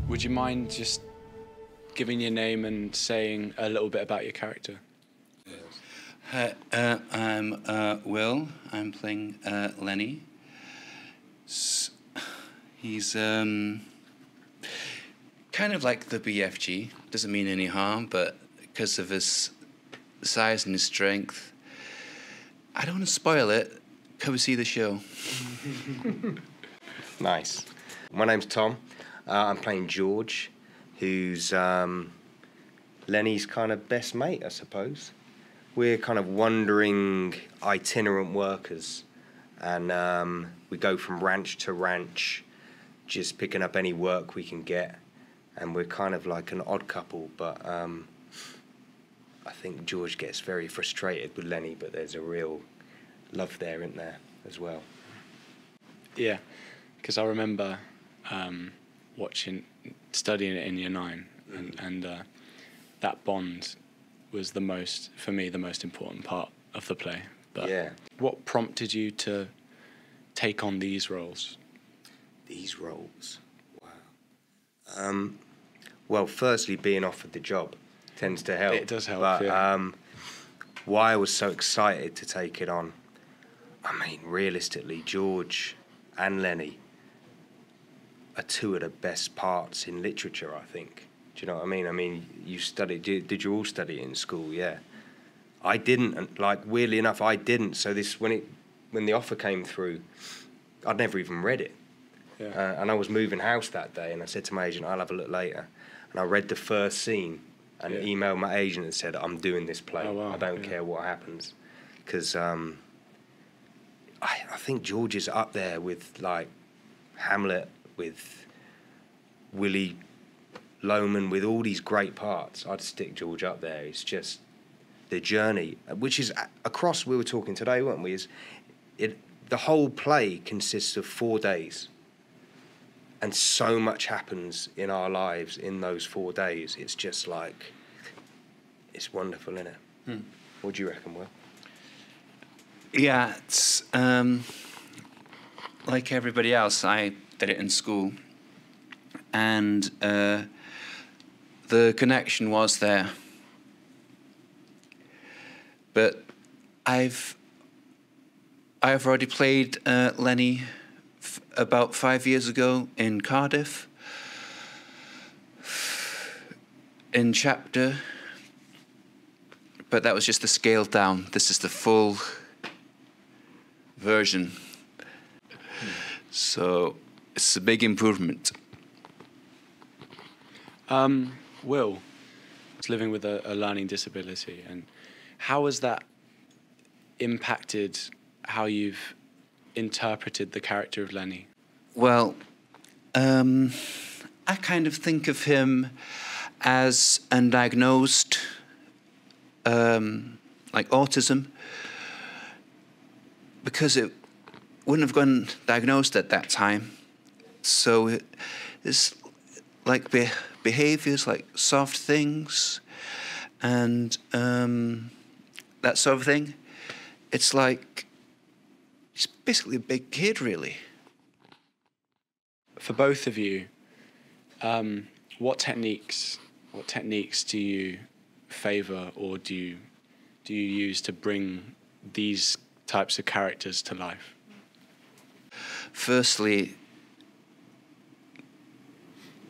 Would you mind just giving your name and saying a little bit about your character? Hi, I'm Will. I'm playing Lenny. He's kind of like the BFG. Doesn't mean any harm, but because of his size and his strength, I don't want to spoil it. Come see the show. Nice. My name's Tom. I'm playing George, who's Lenny's kind of best mate, I suppose. We're kind of wandering itinerant workers, and we go from ranch to ranch, just picking up any work we can get, and we're kind of like an odd couple, but I think George gets very frustrated with Lenny, but there's a real love there, isn't there, as well? Yeah, because I remember studying it in Year 9, and that bond was for me, the most important part of the play. But yeah. What prompted you to take on these roles? These roles? Wow. Well, firstly, being offered the job tends to help. It does help, but, yeah. Why I was so excited to take it on, I mean, realistically, George and Lenny are two of the best parts in literature, I think. Do you know what I mean? I mean, you studied, did you all study it in school? Yeah. I didn't, and like, weirdly enough, I didn't. So when the offer came through, I'd never even read it. Yeah. And I was moving house that day, and I said to my agent, I'll have a look later. And I read the first scene and emailed my agent and said, I'm doing this play. Oh, wow. I don't care what happens. Because I think George is up there with, like, Hamlet, with Willie Loman, with all these great parts. I'd stick George up there. It's just the journey, which is across, we were talking today, weren't we, the whole play consists of 4 days. And so much happens in our lives in those 4 days. It's just like, it's wonderful, isn't it? What do you reckon, Will? Yeah, it's like everybody else. I did it in school, and the connection was there. But I've already played Lenny about 5 years ago in Cardiff, in Chapter, but that was just the scaled down. This is the full version. So it's a big improvement. Will is living with a learning disability, and how has that impacted how you've interpreted the character of Lenny? Well, I kind of think of him as undiagnosed, like autism, because it wouldn't have gotten diagnosed at that time. So it's like behaviours, like soft things, and that sort of thing. It's like he's basically a big kid, really. For both of you, what techniques do you favour, or do you use to bring these types of characters to life? Firstly,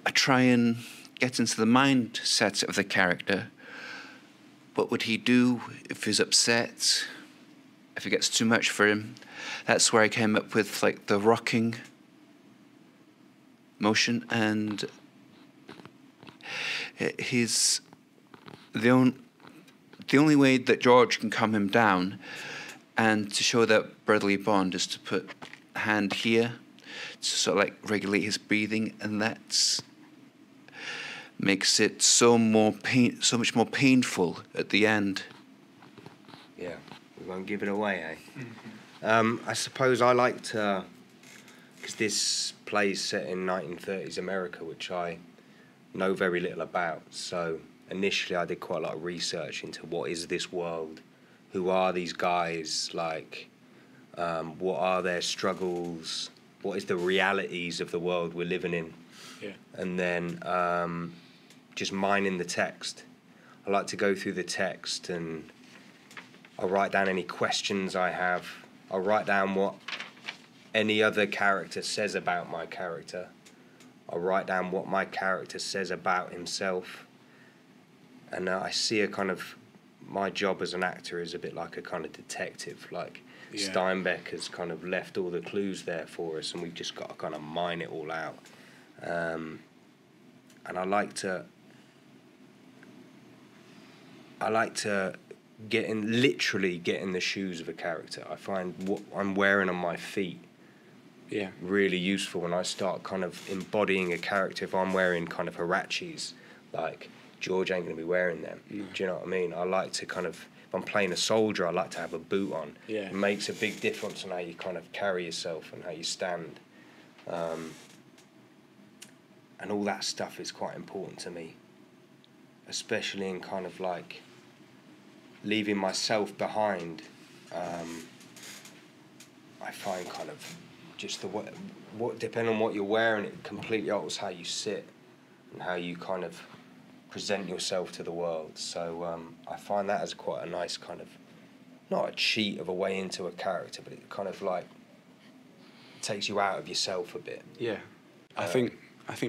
I try and get into the mindset of the character. What would he do if he's upset, if it gets too much for him? That's where I came up with, like, the rocking motion, and he's the only way that George can calm him down and to show that brotherly bond is to put a hand here to sort of like regulate his breathing, and that makes it so much more painful at the end. Yeah, we won't give it away, eh? I suppose I like to, because this play's set in 1930s America, which I know very little about. So initially I did quite a lot of research into what is this world, who are these guys, like, what are their struggles, what is the realities of the world we're living in, and then just mining the text. I like to go through the text and I'll write down any questions I have. I'll write down what any other character says about my character. I'll write down what my character says about himself. And I see a kind of, my job as an actor is a bit like a kind of detective. Like Steinbeck has kind of left all the clues there for us, and we've just got to kind of mine it all out. And I like to literally get in the shoes of a character. I find what I'm wearing on my feet really useful when I start kind of embodying a character. If I'm wearing kind of Hirachis, like George ain't going to be wearing them. No. Do you know what I mean? I like to kind of, if I'm playing a soldier, I like to have a boot on. Yeah. It makes a big difference on how you kind of carry yourself and how you stand. And all that stuff is quite important to me, especially in kind of like leaving myself behind. I find kind of just the what depending on what you're wearing, it completely alters how you sit and how you kind of present yourself to the world. So I find that as quite a nice kind of, not a cheat of a way into a character, but it kind of like takes you out of yourself a bit. Yeah, I think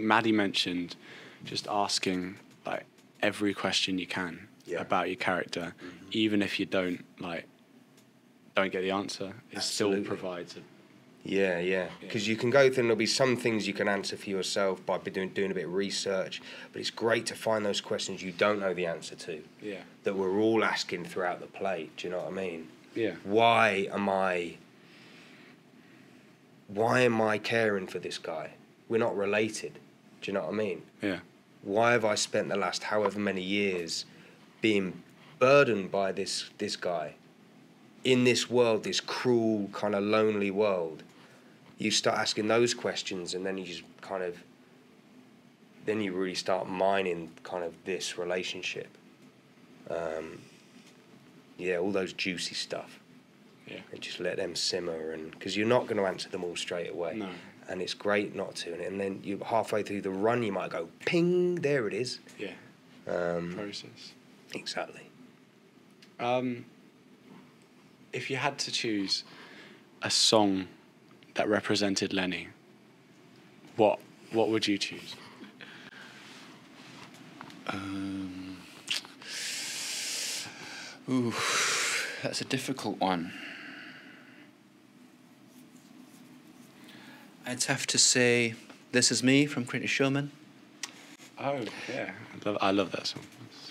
Maddie mentioned just asking like every question you can about your character, even if you don't get the answer. It still provides a... Yeah. Because you can go through and there'll be some things you can answer for yourself by doing a bit of research, but it's great to find those questions you don't know the answer to. Yeah. That we're all asking throughout the play. Do you know what I mean? Yeah. Why am I caring for this guy? We're not related. Do you know what I mean? Yeah. Why have I spent the last however many years being burdened by this guy in this world, this cruel, kind of lonely world? You start asking those questions, and then you just kind of, then you really start mining kind of this relationship. All those juicy stuff. Yeah. And just let them simmer, and because you're not going to answer them all straight away. No. And it's great not to. And then you halfway through the run, you might go, ping, there it is. Yeah. Process. Exactly. If you had to choose a song that represented Lenny, what would you choose? That's a difficult one. I'd have to say This Is Me from Greatest Showman. Oh, yeah. I love that song.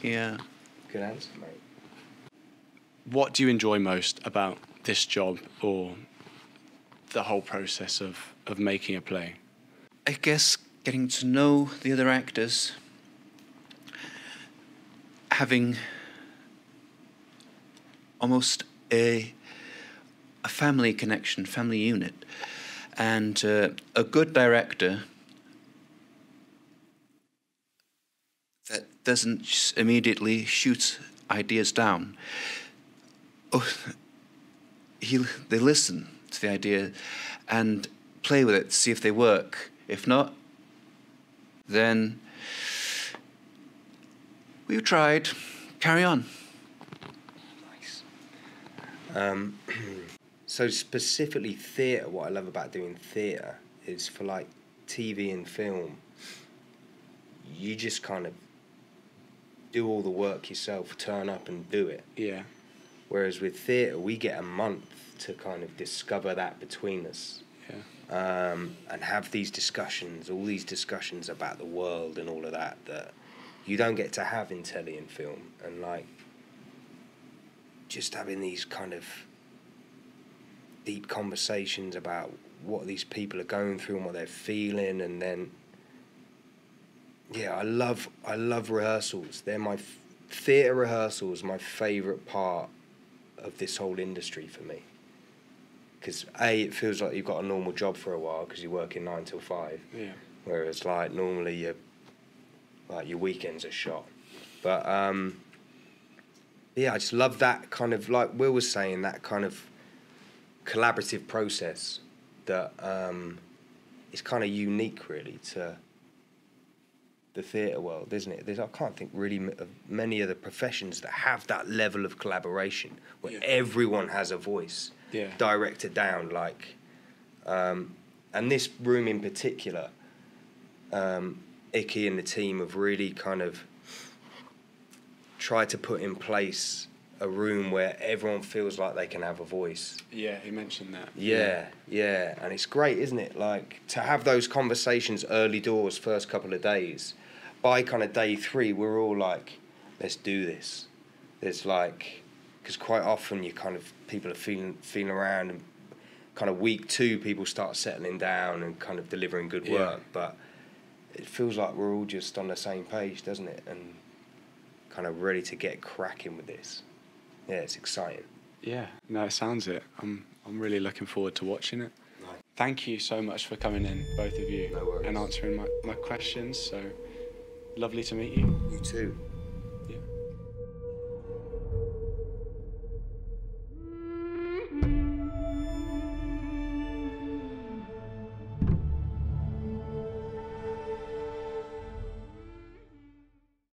Yeah. Good answer, mate. What do you enjoy most about this job or the whole process of making a play? I guess getting to know the other actors, having almost a family connection, family unit, and a good director that doesn't immediately shoot ideas down. They listen to the idea and play with it, see if they work. If not, then we've tried. Carry on. Nice. So specifically theatre, what I love about doing theatre is for like TV and film, you just kind of do all the work yourself, turn up and do it. Yeah. Whereas with theatre, we get a month to kind of discover that between us. Yeah. And have these discussions, all these discussions about the world and all of that you don't get to have in telly and film. And like, just having these kind of deep conversations about what these people are going through and what they're feeling, and then I love rehearsals. They're my theatre rehearsals, my favourite part of this whole industry for me, because it feels like you've got a normal job for a while because you're working 9 till 5, whereas like normally your weekends are shot. But I just love that kind of, like Will was saying, that kind of collaborative process that it's kind of unique, really, to the theatre world, isn't it? I can't think really of many of the professions that have that level of collaboration where everyone has a voice, directed down, like. And this room in particular, Icky and the team have really kind of tried to put in place a room where everyone feels like they can have a voice. Yeah, he mentioned that. Yeah, and it's great, isn't it? Like, to have those conversations early doors, first couple of days. By kind of day 3, we're all like, let's do this. There's like, because quite often people are feeling around, and kind of week 2, people start settling down and kind of delivering good work. But it feels like we're all just on the same page, doesn't it? And kind of ready to get cracking with this. Yeah, it's exciting. Yeah, no, it sounds it. I'm really looking forward to watching it. Nice. Thank you so much for coming in, both of you, No worries. and answering my questions. So lovely to meet you. You too.